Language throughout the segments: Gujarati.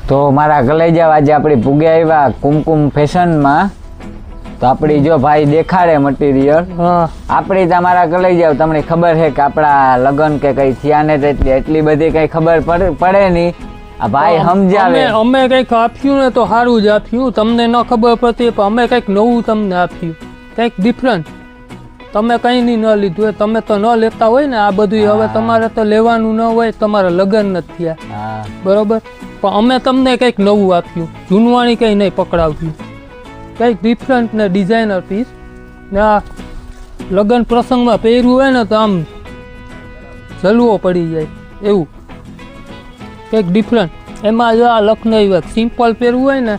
તો મારા કલેજા આજે આપણી પૂગે આવ્યા કુમકુમ ફેશનમાં. તો આપણી જો ભાઈ દેખાડે મટીરિયલ આપણી તમારા કલેજા તમને ખબર છે કે આપણા લગ્ન કે કઈ થયા ને એટલી બધી કઈ ખબર પડે નહીં. આ ભાઈ સમજાવે. અમે કઈક આપ્યું ને તો સારું જ આપ્યું, તમને ન ખબર પડતી પણ અમે કઈક નવું તમને આપ્યું, કઈક ડિફરન્ટ. તમે કઈ નહીં ન લીધું, તમે તો ન લેતા હોય ને આ બધું. હવે તમારે તો લેવાનું ન હોય, તમારા લગ્ન નથી થયા બરોબર, પણ અમે તમને કંઈક નવું આપ્યું, જૂનવાણી કંઈ નહીં પકડાવ્યું, કંઈક ડિફરન્ટ ને ડિઝાઇનર પીસ ને આ લગ્ન પ્રસંગમાં પહેર્યું હોય ને તો આમ જલવો પડી જાય એવું કંઈક ડિફરન્ટ. એમાં જો આ લખનઈ વર્ક સિમ્પલ પહેરવું હોય ને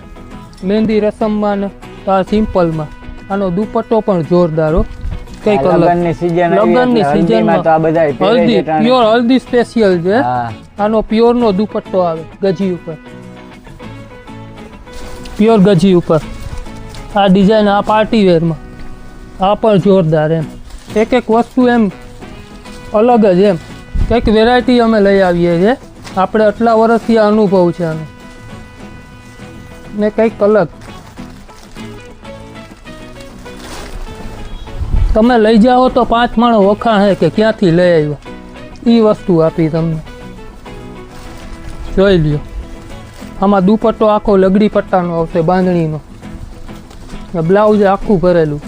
મહેંદી રસમમાં ને તો આ સિમ્પલમાં આનો દુપટ્ટો પણ જોરદાર હો. કઈક લગ્નની સીઝનમાં તો આ બધા હલ્દી પ્યોર હલ્દી સ્પેશિયલ છે. આનો પ્યોર નો દુપટ્ટો આવે ગજી ઉપર, પ્યોર ગજી ઉપર આ ડિઝાઇન. આ પાર્ટી વેરમાં આ પણ જોરદાર એમ એક એક વસ્તુ એમ અલગ જ એમ કંઈક વેરાયટી અમે લઈ આવીએ છીએ. આપણે આટલા વર્ષથી આ અનુભવ છે આનો ને કંઈક અલગ. તમે લઈ જાઓ તો 5 માણો વખાણ હે કે ક્યાંથી લઈ આવ્યો, એ વસ્તુ આપી તમને. જોઈ લ્યો, આમાં દુપટ્ટો આખો લગડી પટ્ટાનો આવશે બાંધણીનો, બ્લાઉઝ આખું ભરેલું.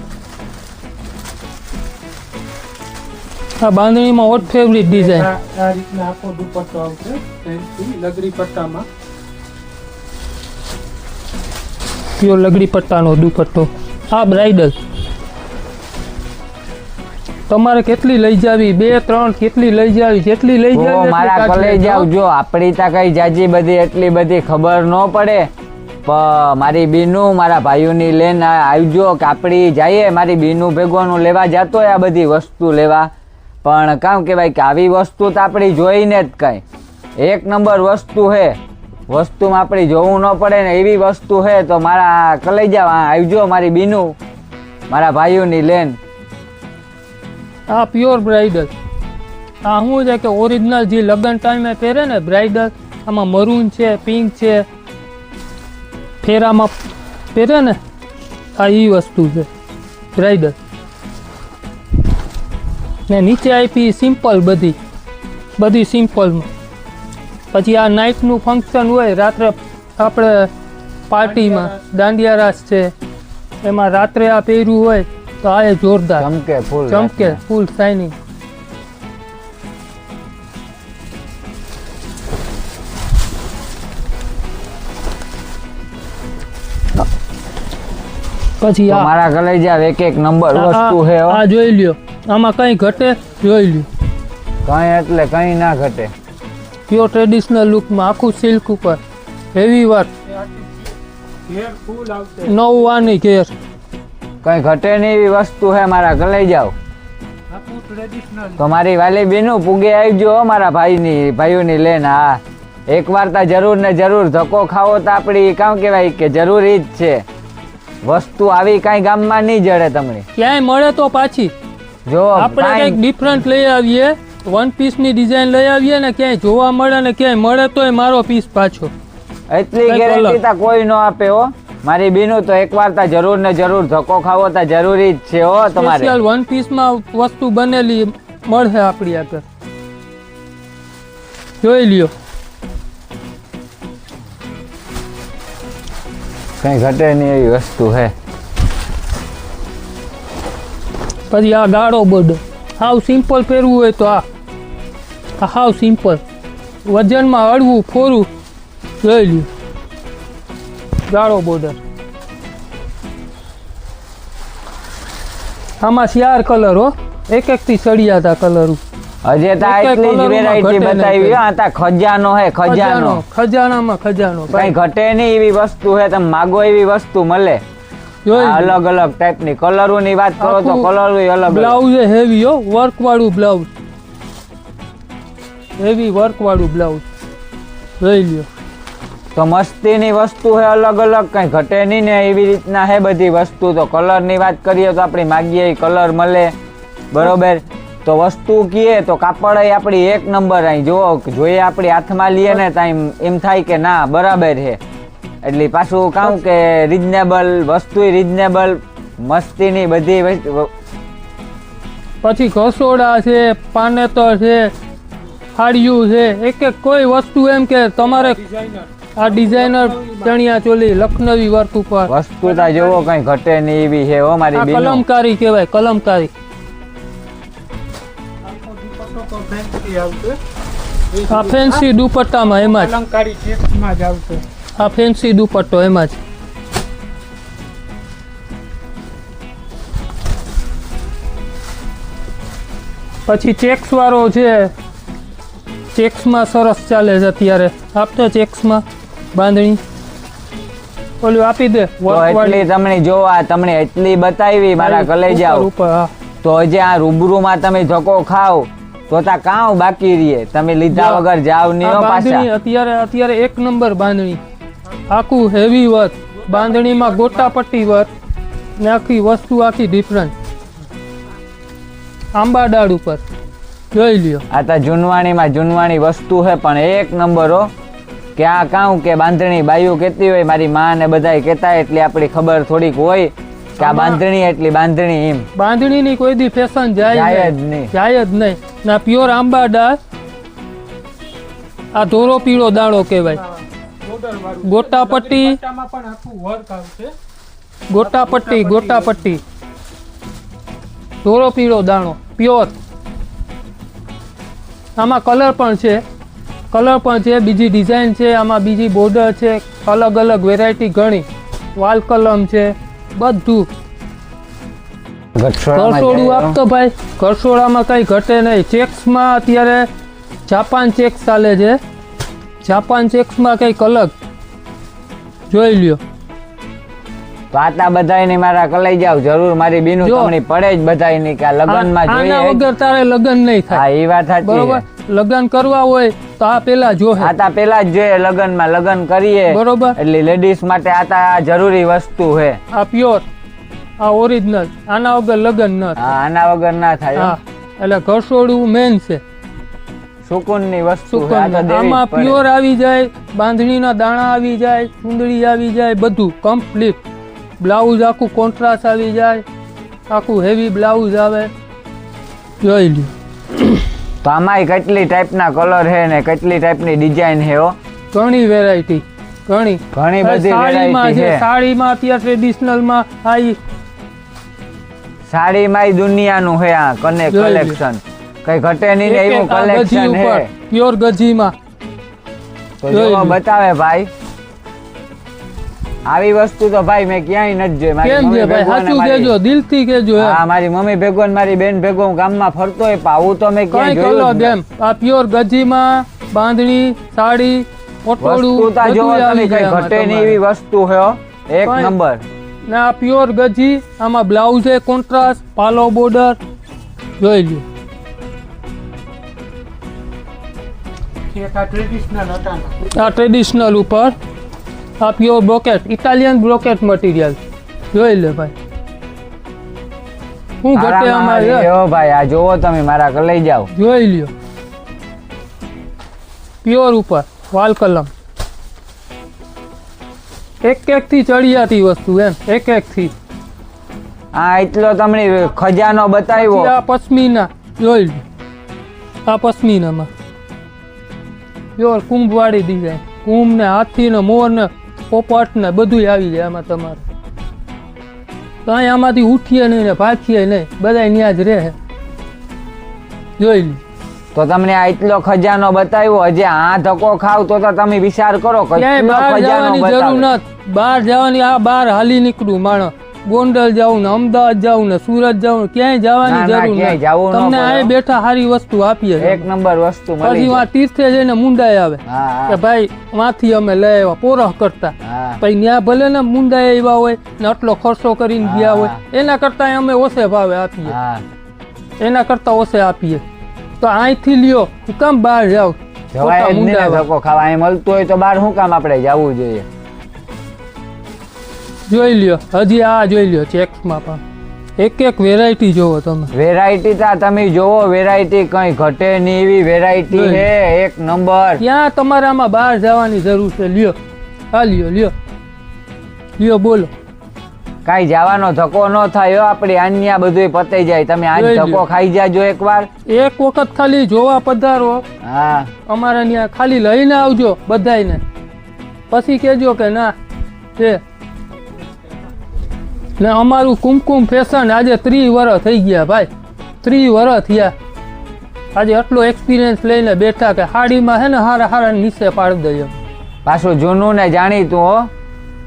આ બાંધણીમાં ઓટ ફેવરિટ ડિઝાઇન આ રીતના આખો દુપટ્ટો આવશે લગડી પટ્ટામાં, પ્યોર લગડી પટ્ટાનો દુપટ્ટો. આ બ્રાઇડલ તમારે કેટલી લઈ જાવી, 2 3 કેટલી લઈ જાવી, જેટલી લઈ જાવી મારા કલે જાવ. જો આપણી તા કઈ જાજી બધી એટલી બધી ખબર ન પડે, પણ મારી બીનું મારા ભાઈઓની લેન આવજો કે આપણી જઈએ. મારી બીનું ભેગોનું લેવા જતો હોય આ બધી વસ્તુ લેવા, પણ કામ કહેવાય કે આવી વસ્તુ તો આપણી જોઈને જ કઈ એક નંબર વસ્તુ હે. વસ્તુમાં આપણી જોવું ન પડે ને એવી વસ્તુ હે. તો મારા કલે જાવ આવજો મારી બીનું મારા ભાઈઓની લેન. આ પ્યોર બ્રાઇડલ. આ શું છે કે ઓરિજિનલ જે લગ્ન ટાઈમે પહેરે ને બ્રાઇડલ, આમાં મરૂન છે, પિંક છે, ફેરામાં પહેરે ને આ એ વસ્તુ છે બ્રાઇડલ. ને નીચે આપી સિમ્પલ બધી સિમ્પલમાં. પછી આ નાઇટનું ફંક્શન હોય રાત્રે, આપણે પાર્ટીમાં દાંડિયા રાસ છે એમાં રાત્રે આ પહેર્યું હોય તો આ જોરદાર ચમકે ફૂલ શાઇનિંગ. પછી આ મારા ગલે જાવ એક એક નંબર વસ્તુ છે. આ જોઈ લ્યો, આમાં કઈ ઘટે જોઈ લ્યો, કઈ એટલે કઈ ના ઘટે. પ્યોર ટ્રેડિશનલ લુકમાં આખું સિલ્ક ઉપર હેવી વર્ક, 9 વાની ઘેર, કઈ ઘટે નહીં એવી વસ્તુ હે. મારા ગલે જાવ તો મારી વાલી બેનું પૂગે આવજો મારા ભાઈઓની લેન. હા એક વાર તા જરૂર ને જરૂર ધક્કો ખાવો તો આપણી કામ કહેવાય કે જરૂરી જ છે. વસ્તુ આવી કઈ ગામમાં નહીં જડે તમને ક્યાંય મળે તો પાછી. જો આપણે કંઈક ડિફરન્ટ લઈ આવીએ, 1 પીસની ડિઝાઇન લઈ આવીએ ને ક્યાંય જોવા મળે ને ક્યાંય મળે તોય મારો પીસ પાછો. એટલી ગેરંટી તા કોઈ ન આપે હો. મારી બીનું તો એક વાર તા જરૂર ને જરૂર ધક્કો ખાવો તા જરૂરી જ છે હો. તમારે સ્પેશિયલ 1 પીસમાં વસ્તુ બનેલી મળશે આપણી આગળ, જોઈ લ્યો. કઈ ઘટે નહીં એવી વસ્તુ હે. પછી આ ગાળો બોર્ડર, હાવ સિમ્પલ પહેરવું હોય તો આ હાવ સિમ્પલ, વજનમાં હળવું ફોરું, જોઈ લ્યો ગાળો બોર્ડર. આમાં 4 કલર હો, એક થી ચડિયા હતા કલર. હજે તા એક એટલી જ colour માં વેરાયટી ઘટે બતાવી નહીં. હા તા ખજાનો હે ખજાનો ખજાનામાં ખજાનો કઈ ઘટે નહીં એવી વસ્તુ હે તમે માગો એવી વસ્તુ મળે જોઈ આ અલગ અલગ ટાઈપની કલરોની વાત કરો તો કલર અલગ અલગ બ્લાઉઝ હેવી હો, વર્ક વાળું બ્લાઉઝ, હેવી વર્ક વાળું બ્લાઉઝ જોઈ લ્યો. તો મસ્તીની વસ્તુ હે અલગ અલગ કઈ ઘટે નહીં ને એવી રીતના હે બધી વસ્તુ. તો કલરની વાત કરીએ તો આપણી માગીએ કલર મળે બરોબર. તો વસ્તુ કીએ તો કાપડ આપણી એક નંબર અહીં જોઈએ આપણી હાથમાં લઈએ ને ત્યાં એમ થાય કે ના બરાબર છે. એટલે પાછું કહું કે રિઝનેબલ વસ્તુ, રિઝનેબલ મસ્તીની બધી પછી ઘસોડા છે, પાનેતર છે, હાડિયું છે, એક કોઈ વસ્તુ એમ કે તમારે આ ડિઝાઇનર ચણિયા ચોલી લખનવી વર્ક ઉપર વસ્તુ તા જોવો કઈ ઘટે નહીં એવી છે હો મારી બેન. કલમકારી કહેવાય, કલમકારી. આ ફેન્સી દુપટ્ટામાં એમાં જ, આ ફેન્સી દુપટ્ટો એમાં જ. પછી ચેક્સ વાળો છે, ચેક્સમાં સરસ ચાલે છે અત્યારે. આપતો ચેક્સમાં બાંધણી ઓલું આપી દે. તો એટલી તમને જોવા તમને એટલી બતાવી મારા કલેજાઓ. ઉપર હા. તો હજી આ રૂબરૂમાં તમે ધક્કો ખાવ તો તા કાં બાકી રહીએ તમે લીધા વગર જાવ નહીં હો બાંધણી પાછા. અત્યારે એક નંબર બાંધણી, આખું હેવી વર્ક, બાંધણીમાં ગોટા પટ્ટી વર્ક ને આખી વસ્તુ આખી ડિફરન્ટ. આંબા ડાળ ઉપર જોઈ લ્યો. આ તા જૂનવાણીમાં જૂનવાણી વસ્તુ છે પણ એક નંબર હો. કે આ કાં કે બાંધણી બાયું કહેતી હોય મારી માં ને બધાય કહેતા એટલે આપણી ખબર થોડીક હોય કે આ બાંધણી એટલી બાંધણી એમ. બાંધણીની કોઈ દી ફેશન જાય જાય જ નહીં. જાય જ નહીં. ના પ્યોર આંબા ડાળ, આ ધોરો પીળો દાણો કહેવાય. ગોટા પટ્ટી, ગોટા પટ્ટી, ગોટા પટ્ટી, ધોરો પીળો દાણો પ્યોર. આમાં કલર પણ છે, કલર પણ છે, બીજી ડિઝાઇન છે, આમાં બીજી બોર્ડર છે, અલગ અલગ વેરાયટી ઘણી, વાલ કલમ છે, બધું. ઘરસોડું આપતો ભાઈ, ઘરસોડામાં કઈ ઘટે નહીં. ચેક્સમાં અત્યારે જાપાન ચેક્સ ચાલે છે, જાપાન ચેક્સમાં કઈક અલગ જોઈ લ્યો. તો આટલા બધાયની મારા કલાઈ જાવ જરૂર મારી બીનું તમને પડે જ બધાયની કે આ લગનમાં આના જોઈએ. વગર તારે લગન નહીં હા થાય. એ વાત સાચી બરોબર, છે. લગન કરવા હોય તો આ પેલા જોહે. આતા પેલા જ જોઈએ લગનમાં લગન કરીએ બરોબર. એટલે લેડીઝ માટે આતા જરૂરી વસ્તુ છે. આ પ્યોર, આ ઓરિજિનલ, આના વગર લગન ન થાય. હા આના વગર ના થાય હા, એટલે ઘરસોડું મેન છે. સુકૂનની વસ્તુ છે. સુકન. આ તો દેવી જ આમાં પડે. પ્યોર આવી જાય, બાંધણીના દાણા આવી જાય, ચૂંદડી આવી જાય, બધું કમ્પ્લીટ. બ્લાઉઝ આખું કોન્ટ્રાસ્ટ આવી જાય, આખું હેવી બ્લાઉઝ આવે જોઈ લ્યો. તો આમાંય કેટલી ટાઈપના કલર છે ને કેટલી ટાઈપની ડિઝાઇન છે હો. ઘણી વેરાયટી, ઘણી ઘણી બધી સાડીમાં વેરાયટી છે, છે. સાડીમાં અત્યારે ટ્રેડિશનલમાં આવી સાડીમાંય દુનિયાનું છે આ જોઈ લ્યો. કલેક્શન કઈ ઘટે નહીં ને એવું કલેક્શન છે. પ્યોર ગજીમાં તો જોઈ જો લ્યો. બતાવે ભાઈ આવી વસ્તુ તો ભાઈ મેં ક્યાંય નથી જોઈ. મારી કેમ મમ્મી છે ભાઈ? ભેગો ને સાચું મારી- કેજો, દિલથી કેજો એમ. હા મારી મમ્મી ભેગો ને મારી બેન ભેગો હું ગામમાં ફરતો હોય પણ આવું તો મેં કઈ ક્યાંય કલો જોયું જ દેમ. આ પ્યોર ગજીમાં બાંધણી, સાડી, નથી. ઓટોડું વસ્તુ તા બધું જોવો તમે આવી કઈ જાય આમાં ઘટે નહીં તમારે. એવી વસ્તુ છે હો. એક કઈ- નંબર. ને આ પ્યોર ગજી, આમાં બ્લાઉઝ એ કોન્ટ્રાસ્ટ, પાલો બોર્ડર જોઈ લ્યો. આ ટ્રેડિશનલ ઉપર આ પ્યોર બ્રોકેટ, ઇટાલિયન બ્રોકેટ મટીરિયલ જોઈ લે ભાઈ. હું ઘટે હારામાં આમાં હારી યાર. છે હો ભાઈ આ જોવો તમે મારા ઘરે લઈ જાઓ. જોઈ લ્યો. પ્યોર ઉપર વાલ કલમ, એક થી ચડિયાતી વસ્તુ એમ, એક થી. આ એટલો તમને ખજાનો બતાવ્યો. પછી આ પશ્મિના જોઈ લ્યો. આ પશ્મિનામાં પ્યોર કુંભ વાળી ડિઝાઇન, કુંભ ને હાથી ને મોર ને પોપટ ને બધું આવી જાય આમાં તમારે. કાંઈ આમાંથી ઉઠીએ નહીં ને ભાગીએ નહીં, બધા ત્યાં જ રહે. જોઈ લ્યો. તો તમને આ એટલો ખજાનો બતાવ્યો હજી આ ધક્કો ખાવ તો તમે વિચાર કરો ક્યાંય કેટલો બહાર ખજાનો જવાની જરૂર બતાવે. નથી. બહાર જવાની, આ બહાર હાલી નીકળું માણસ ગોંડલ જાવું ને અમદાવાદ જાવું ને સુરત જાવું ને ક્યાંય જવાની ના, જરૂર ક્યાંય નથી. જાવું ન તમને પડે. અહીં બેઠા સારી વસ્તુ આપીએ છીએ. એક નંબર વસ્તુ પછી મળી વાં તીર્થે જઈને મુંડાઈ આવે હા કે ભાઈ વાંથી અમે લઈ આવ્યા પોરહ કરતા હા પછી ત્યાં ભલે ને મુંડાઈ આવ્યા હોય ને આટલો ખર્ચો કરીને ગયા હોય એના કરતા અમે ઓછે ભાવે આપીએ, હા એના કરતા ઓછે આપીએ. તો અહીંથી લ્યો હું કામ બહાર જાવ જવાય જ નહીં ને ધક્કો ખાવા. અહીં મળતું હોય તો બહાર શું કામ આપણે જવું જોઈએ? જોઈ લ્યો હજી આ જોઈ લ્યો ચેક્સમાં પણ એક એક વેરાયટી જોવો તમે. વેરાયટી તમે જોવો, વેરાયટી કઈ ઘટે નહીં એવી વેરાયટી જોઈ. છે એક નંબર. ત્યાં તમારે આમાં બહાર જવાની જરૂર છે. લ્યો હા લ્યો લ્યો લ્યો બોલો. કાંઈ જવાનો ધક્કો ન થાય હો. આપણી આન્યા બધું પતાઈ જાય. તમે આજ જોઈ લ્યો. ધક્કો ખાઈ જાજો એકવાર. એક વખત ખાલી જોવા પધારો હા અમારે ત્યાં, ખાલી લઈને આવજો બધાયને, પછી કહેજો કે ના છે. ને અમારું કુમકુમ ફેશન આજે 30 વર્ષ થઈ ગયા ભાઈ, 30 વર્ષ થયા. આજે આટલો એક્સપિરિયન્સ લઈને બેઠા કે સાડીમાં છે ને હારા હારા નીચે પાડી દઈએ. પાછું જૂનું ને જાણીતું હો,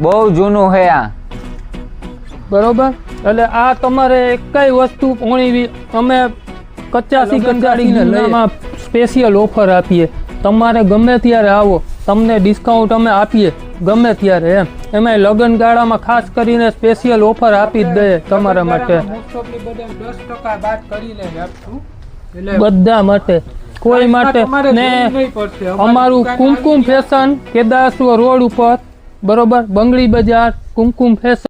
બહુ જૂનું હે આ. બરોબર. એટલે આ તમારે કઈ વસ્તુ પોણીવી અમે કચાસી કચાડીને લઈમાં સ્પેશિયલ ઓફર આપીએ. તમારે ગમે ત્યારે આવો, તમને ડિસ્કાઉન્ટ અમે આપીએ ગમે ત્યારે એમ. એમાં લગ્ન ગાળામાં ખાસ કરીને સ્પેશિયલ ઓફર આપી જ દઈએ તમારા માટે, બધા માટે, કોઈ માટે ને. અમારું કુમકુમ ફેશન કેદાસવા રોડ ઉપર, બરોબર, બંગડી બજાર, કુમકુમ ફેશન.